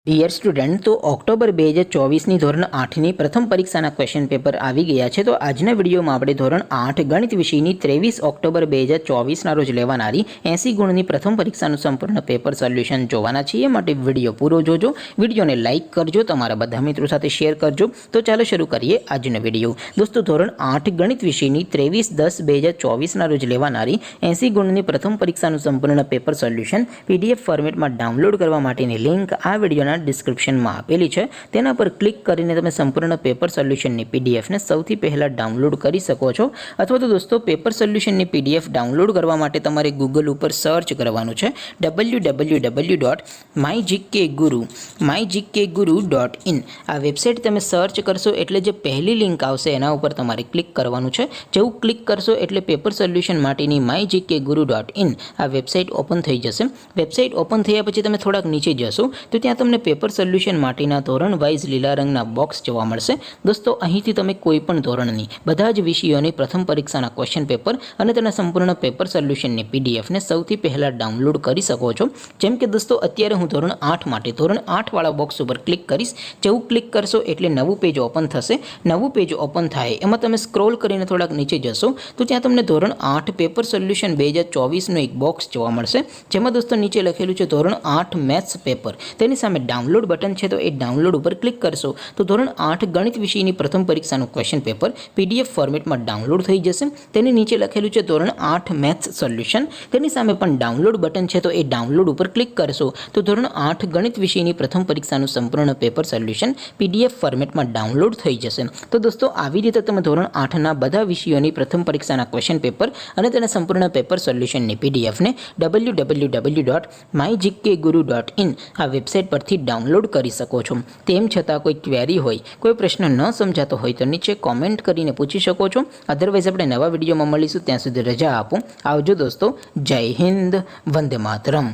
Dear student, તો October 2024ની ધોરણ 8ની પ્રથમ પરીક્ષાના ક્વેશ્ચન પેપર આવી ગયા છે. તો આજના વિડીયોમાં આપણે ધોરણ 8 ગણિત વિષયની 23 ઓક્ટોબર 2024ના રોજ લેવાનારી 80 ગુણની પ્રથમ પરીક્ષાનું સંપૂર્ણ પેપર સોલ્યુશન જોવાના છીએ. માટે વિડીયો પૂરો જોજો, વિડીયોને લાઇક કરજો, તમારા બધા મિત્રો સાથે શેર કરજો. તો ચાલો શરૂ કરીએ આજનો વિડીયો. દોસ્તો, ધોરણ 8 ગણિત વિષયની 23/10/2024ના રોજ લેવાનારી 80 ગુણની પ્રથમ પરીક્ષાનું સંપૂર્ણ પેપર સોલ્યુશન PDF ફોર્મેટમાં ડાઉનલોડ કરવા માટેની લિંક આ વિડીયોના ડિસ્ક્રિપ્શનમાં આપેલી છે. તેના પર ક્લિક કરીને તમે સંપૂર્ણ પેપર સોલ્યુશનની પીડીએફને સૌથી પહેલાં ડાઉનલોડ કરી શકો છો. અથવા તો દોસ્તો, પેપર સોલ્યુશનની પીડીએફ ડાઉનલોડ કરવા માટે તમારે ગૂગલ ઉપર સર્ચ કરવાનું છે www.mygkguru.in. આ વેબસાઇટ તમે સર્ચ કરશો એટલે જે પહેલી લિંક આવશે એના ઉપર તમારે ક્લિક કરવાનું છે. જેવું ક્લિક કરશો એટલે પેપર સોલ્યુશન માટેની mygkguru.in આ વેબસાઇટ ઓપન થઈ જશે. વેબસાઇટ ઓપન થયા પછી તમે થોડાક નીચે જશો તો ત્યાં તમને પેપર સોલ્યુશન માટેના ધોરણ વાઇઝ લીલા રંગના બોક્સ જોવા મળશે. દોસ્તો, અહીંથી તમે કોઈ પણ ધોરણની બધા જ વિષયોની પ્રથમ પરીક્ષાના ક્વેશ્ચન પેપર અને તેના સંપૂર્ણ પેપર સોલ્યુશનની પીડીએફને સૌથી પહેલાં ડાઉનલોડ કરી શકો છો. જેમ કે દોસ્તો, અત્યારે હું ધોરણ 8 માટે ધોરણ 8 વાળા બોક્સ ઉપર ક્લિક કરીશ. જેવું ક્લિક કરશો એટલે નવું પેજ ઓપન થશે. નવું પેજ ઓપન થાય એમાં તમે સ્ક્રોલ કરીને થોડાક નીચે જશો તો ત્યાં તમને ધોરણ 8 પેપર સોલ્યુશન 2024નું એક બોક્સ જોવા મળશે. જેમાં દોસ્તો નીચે લખેલું છે ધોરણ 8 મેથ્સ પેપર. તેની સામે ડાઉનલોડ બટન છે, તો એ ડાઉનલોડ ઉપર ક્લિક કરશો તો ધોરણ 8 ગણિત વિષયની પ્રથમ પરીક્ષાનું ક્વેશ્ચન પેપર PDF ફોર્મેટમાં ડાઉનલોડ થઈ જશે. તેની નીચે લખેલું છે ધોરણ 8 મેથ્સ સોલ્યુશન. તેની સામે પણ ડાઉનલોડ બટન છે, તો એ ડાઉનલોડ ઉપર ક્લિક કરશો તો ધોરણ 8 ગણિત વિષયની પ્રથમ પરીક્ષાનું સંપૂર્ણ પેપર સોલ્યુશન PDF ફોર્મેટમાં ડાઉનલોડ થઈ જશે. તો દોસ્તો, આવી રીતે તમે ધોરણ 8ના બધા વિષયોની પ્રથમ પરીક્ષાના ક્વેશ્ચન પેપર અને તેના સંપૂર્ણ પેપર સોલ્યુશનની પીડીએફને www.mygkguru.in આ વેબસાઇટ પરથી ડાઉનલોડ કરી શકો છો. તેમ છતાં કોઈ ક્વેરી હોય, કોઈ પ્રશ્ન ન સમજાતો હોય તો નીચે કોમેન્ટ કરીને પૂછી શકો છો. અધરવાઇઝ આપણે નવા વિડીયોમાં મળીશું. ત્યાં સુધી રજા આપો. આવજો દોસ્તો. જય હિન્દ. વંદે માતરમ.